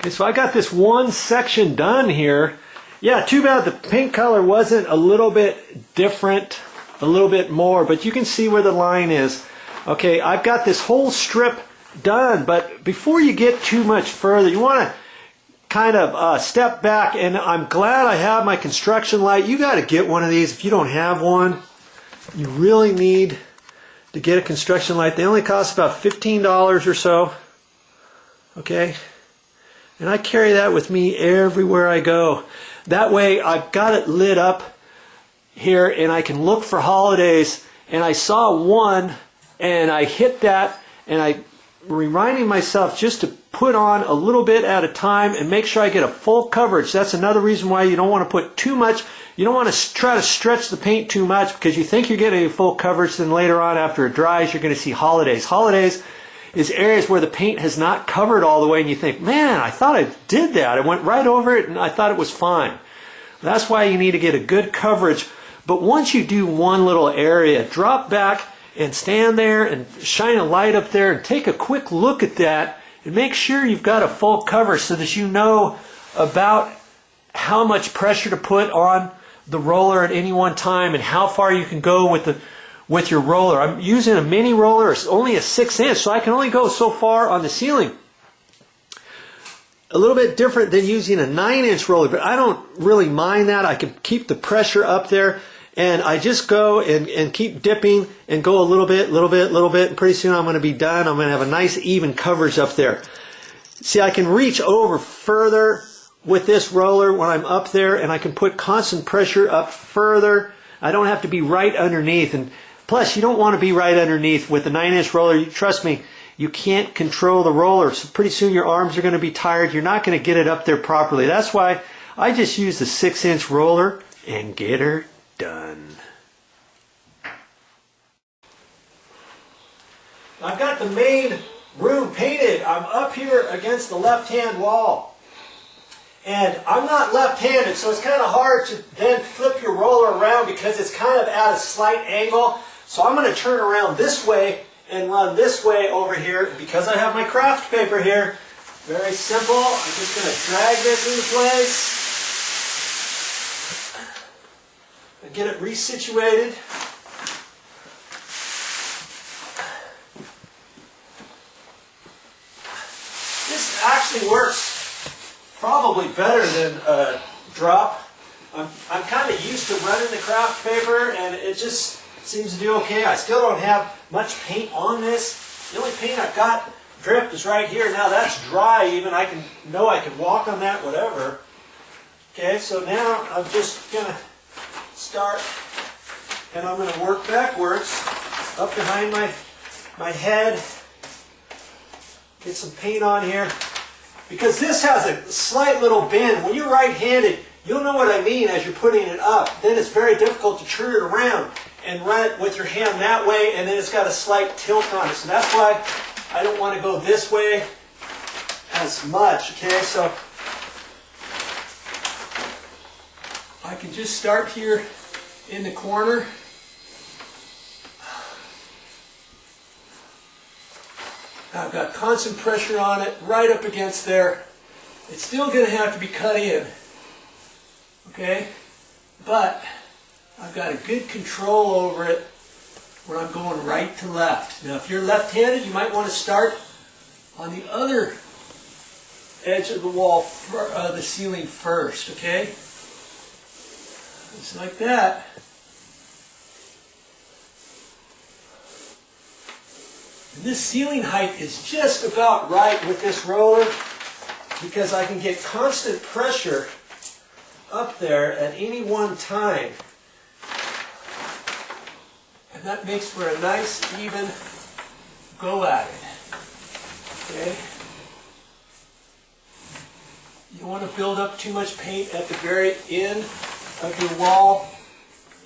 Okay, so I got this one section done here. Yeah, too bad the paint color wasn't a little bit different, a little bit more, but you can see where the line is. Okay, I've got this whole strip done, but before you get too much further, you want to kind of step back, and I'm glad I have my construction light. You got to get one of these. If you don't have one, you really need to get a construction light. They only cost about $15 or so. Okay, and I carry that with me everywhere I go. That way I've got it lit up here and I can look for holidays. And I saw one and I hit that, and I'm reminding myself just to put on a little bit at a time and make sure I get a full coverage. That's another reason why you don't want to put too much. You don't want to try to stretch the paint too much, because you think you're getting a full coverage, then later on after it dries you're going to see holidays. Holidays is areas where the paint has not covered all the way and you think, man, I thought I did that. I went right over it and I thought it was fine. That's why you need to get a good coverage. But once you do one little area, drop back and stand there and shine a light up there and take a quick look at that and make sure you've got a full cover so that you know about how much pressure to put on the roller at any one time and how far you can go with your roller. I'm using a mini roller. It's only a 6-inch, so I can only go so far on the ceiling. A little bit different than using a 9-inch roller, but I don't really mind that. I can keep the pressure up there, and I just go and keep dipping and go a little bit, and pretty soon I'm going to be done. I'm going to have a nice even coverage up there. See, I can reach over further with this roller when I'm up there, and I can put constant pressure up further. I don't have to be right underneath. And plus, you don't want to be right underneath with a 9-inch roller. Trust me, you can't control the roller. So pretty soon your arms are going to be tired. You're not going to get it up there properly. That's why I just use the 6-inch roller and get her done. I've got the main room painted. I'm up here against the left-hand wall. And I'm not left-handed, so it's kind of hard to then flip your roller around because it's kind of at a slight angle. So I'm going to turn around this way and run this way over here because I have my craft paper here. Very simple. I'm just going to drag this into place and get it resituated. This actually works probably better than a drop. I'm kind of used to running the craft paper, and it just seems to do okay. I still don't have much paint on this. The only paint I've got dripped is right here. Now that's dry even. I can walk on that, whatever. Okay, so now I'm just going to start, and I'm going to work backwards up behind my head. Get some paint on here. Because this has a slight little bend. When you're right-handed, you'll know what I mean as you're putting it up. Then it's very difficult to turn it around and run it with your hand that way, and then it's got a slight tilt on it. So that's why I don't want to go this way as much. Okay, so I can just start here in the corner. I've got constant pressure on it right up against there. It's still going to have to be cut in, okay? But I've got a good control over it where I'm going right to left. Now if you're left-handed, you might want to start on the other edge of the wall, the ceiling first, okay? Just like that. This ceiling height is just about right with this roller because I can get constant pressure up there at any one time. And that makes for a nice, even go at it. Okay? You don't want to build up too much paint at the very end of your wall.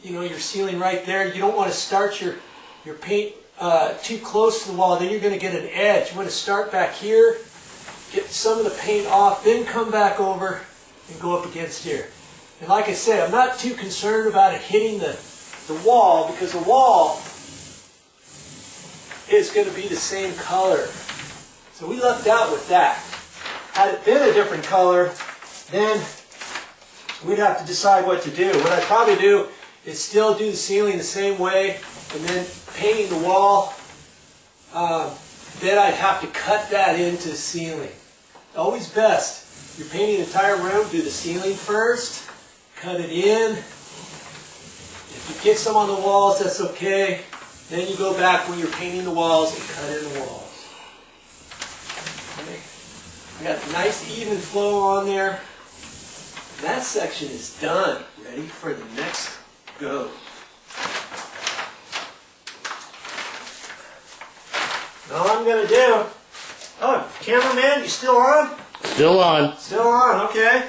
You know, your ceiling right there. You don't want to start your paint too close to the wall, then you're going to get an edge. You want to start back here, get some of the paint off, then come back over and go up against here. And like I said, I'm not too concerned about it hitting the wall because the wall is going to be the same color. So we lucked out with that. had it been a different color, then we'd have to decide what to do. What I'd probably do is still do the ceiling the same way, and then painting the wall, then I'd have to cut that into the ceiling. Always best. If you're painting the entire room, do the ceiling first, cut it in. If you get some on the walls, that's okay. Then you go back when you're painting the walls and cut in the walls. Okay. I got a nice even flow on there. That section is done. Ready for the next go. All I'm going to do... Oh, cameraman, you still on? Still on. Still on, okay.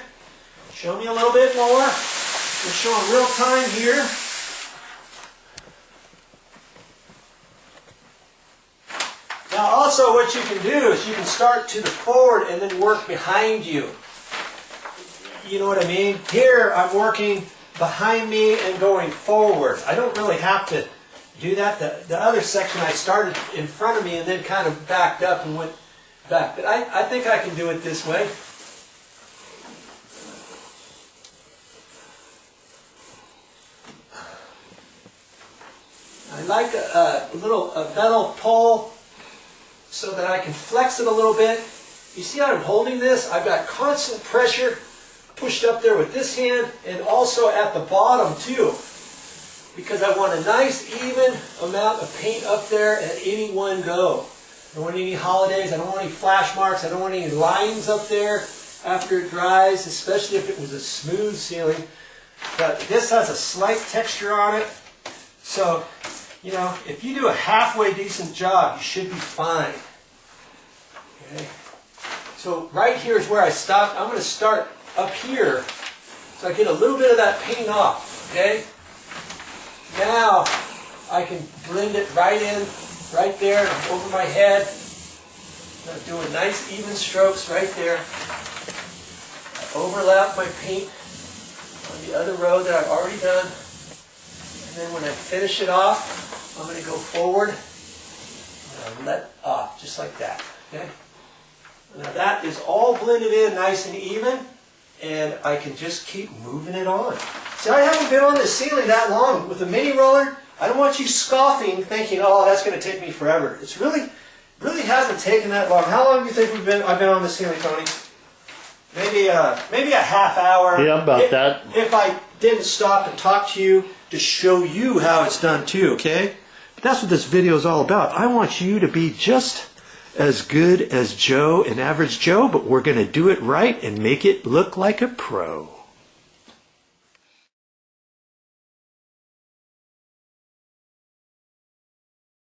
Show me a little bit more. We're showing real time here. Now also what you can do is you can start to the forward and then work behind you. You know what I mean? Here I'm working behind me and going forward. I don't really have to do that. The other section I started in front of me and then kind of backed up and went back. But I think I can do it this way. I like a metal pole so that I can flex it a little bit. You see how I'm holding this? I've got constant pressure pushed up there with this hand and also at the bottom too, because I want a nice even amount of paint up there at any one go. I don't want any holidays, I don't want any flash marks, I don't want any lines up there after it dries, especially if it was a smooth ceiling. But this has a slight texture on it, so you know, if you do a halfway decent job, you should be fine. Okay. So right here is where I stopped. I'm going to start up here so I get a little bit of that paint off. Okay. Now I can blend it right in, right there, over my head. I'm doing nice even strokes right there. I overlap my paint on the other row that I've already done. And then when I finish it off, I'm going to go forward and let off, just like that. Okay? Now that is all blended in nice and even, and I can just keep moving it on. See, I haven't been on this ceiling that long. With a mini roller, I don't want you scoffing, thinking, oh, that's going to take me forever. It's really hasn't taken that long. How long do you think I've been on the ceiling, Tony? Maybe a half hour. Yeah, about that. If I didn't stop and talk to you to show you how it's done too, okay? But that's what this video is all about. I want you to be just as good as Joe and Average Joe, but we're going to do it right and make it look like a pro.